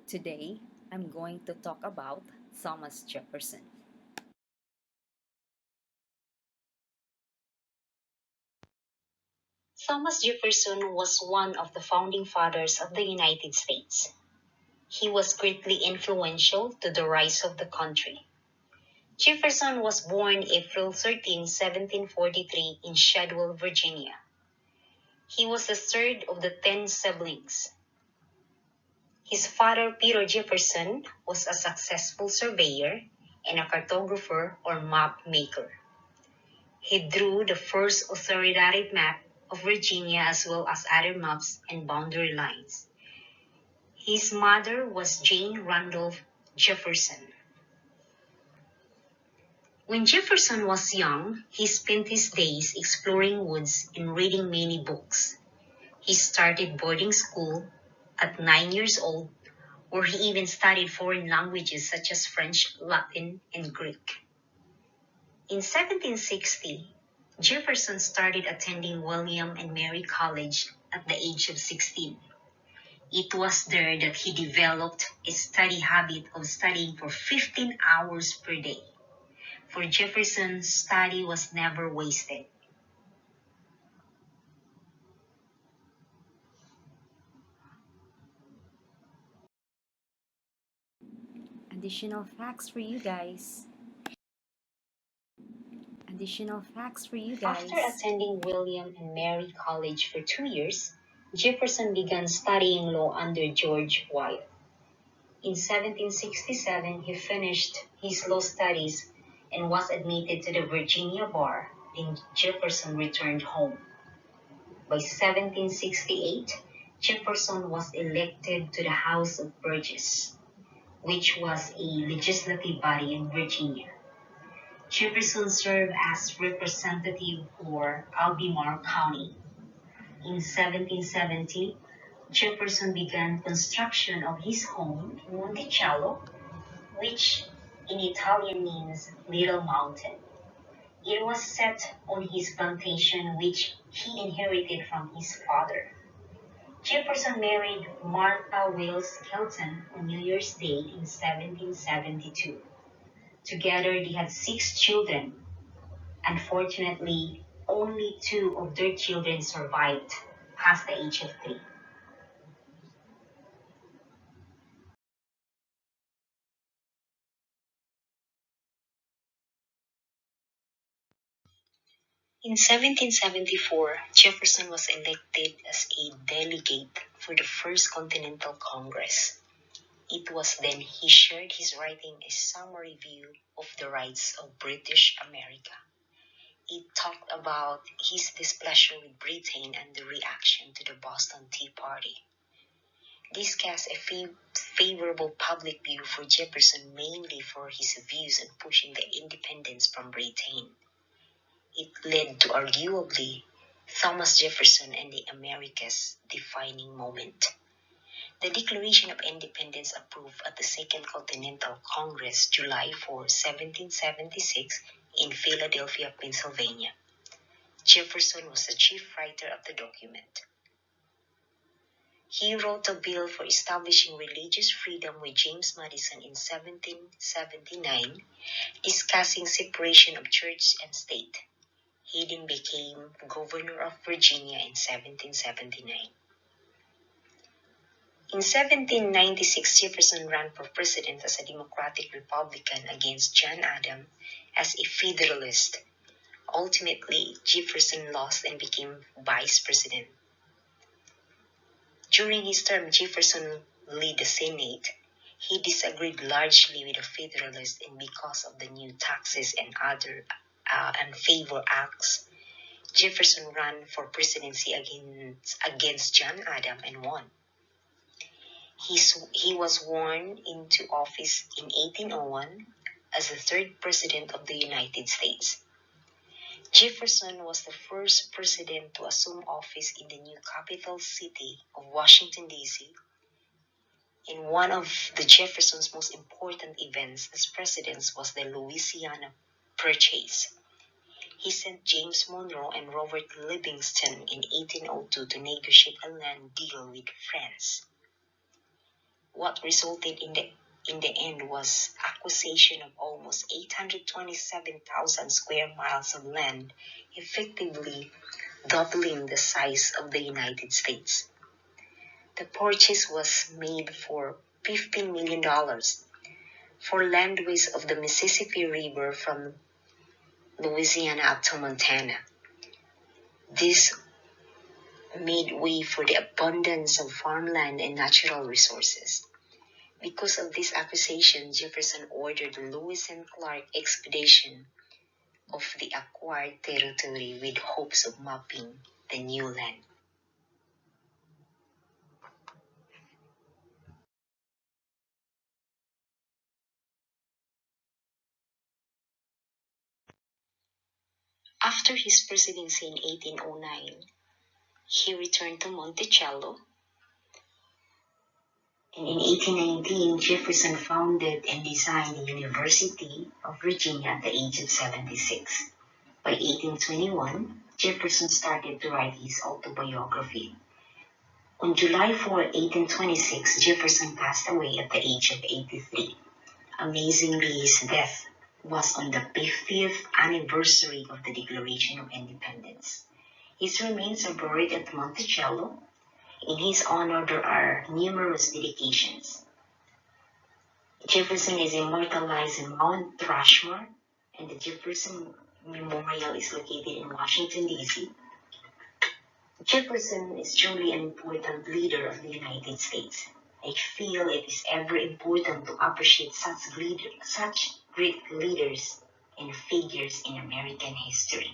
Today, I'm going to talk about Thomas Jefferson. Thomas Jefferson was one of the founding fathers of the United States. He was greatly influential to the rise of the country. Jefferson was born April 13, 1743 in Shadwell, Virginia. He was the third of the 10 siblings. His father, Peter Jefferson, was a successful surveyor and a cartographer or map maker. He drew the first authoritative map of Virginia as well as other maps and boundary lines. His mother was Jane Randolph Jefferson. When Jefferson was young, he spent his days exploring woods and reading many books. He started boarding school at 9 years old, where he even studied foreign languages such as French, Latin, and Greek. In 1760, Jefferson started attending William and Mary College at the age of 16. It was there that he developed a study habit of studying for 15 hours per day. For Jefferson, study was never wasted. Additional facts for you guys. Additional facts for you After guys. attending William and Mary College for 2 years, Jefferson began studying law under George Wythe. In 1767, he finished his law studies and was admitted to the Virginia bar. Then Jefferson returned home. By 1768, Jefferson was elected to the House of Burgess, which was a legislative body in Virginia. Jefferson served as representative for Albemarle County. In 1770, Jefferson began construction of his home in Monticello, which in Italian means Little Mountain. It was set on his plantation, which he inherited from his father. Jefferson married Martha Wales Kelton on New Year's Day in 1772. Together they had 6 children. Unfortunately, only 2 of their children survived past the age of 3. In 1774, Jefferson was elected as a delegate for the First Continental Congress. It was then he shared his writing a summary view of the rights of British America. It talked about his displeasure with Britain and the reaction to the Boston Tea Party. This cast a favorable public view for Jefferson, mainly for his views on pushing the independence from Britain. It led to arguably Thomas Jefferson and the Americas' defining moment. The Declaration of Independence approved at the Second Continental Congress July 4, 1776 in Philadelphia, Pennsylvania. Jefferson was the chief writer of the document. He wrote a bill for establishing religious freedom with James Madison in 1779, discussing separation of church and state. He then became governor of Virginia in 1779. In 1796, Jefferson ran for president as a Democratic Republican against John Adams as a Federalist. Ultimately, Jefferson lost and became vice president. During his term, Jefferson led the Senate. He disagreed largely with the Federalists, and because of the new taxes and other unfavored acts, Jefferson ran for presidency against John Adams and won. He was sworn into office in 1801 as the third president of the United States. Jefferson was the first president to assume office in the new capital city of Washington, D.C. And one of the Jefferson's most important events as president was the Louisiana Purchase. He sent James Monroe and Robert Livingston in 1802 to negotiate a land deal with France. What resulted in the end was acquisition of almost 827,000 square miles of land, effectively doubling the size of the United States. The purchase was made for $15 million for landways of the Mississippi River from Louisiana up to Montana. This made way for the abundance of farmland and natural resources. Because of this acquisition, Jefferson ordered the Lewis and Clark expedition of the acquired territory with hopes of mapping the new land. After his presidency in 1809, he returned to Monticello, and in 1819, Jefferson founded and designed the University of Virginia at the age of 76. By 1821, Jefferson started to write his autobiography. On July 4, 1826, Jefferson passed away at the age of 83. Amazingly, his death was on the 50th anniversary of the Declaration of Independence. His remains are buried at Monticello. In his honor, there are numerous dedications. Jefferson is immortalized in Mount Rushmore, and the Jefferson Memorial is located in Washington, D.C. Jefferson is truly an important leader of the United States. I feel it is ever important to appreciate such great leaders and figures in American history.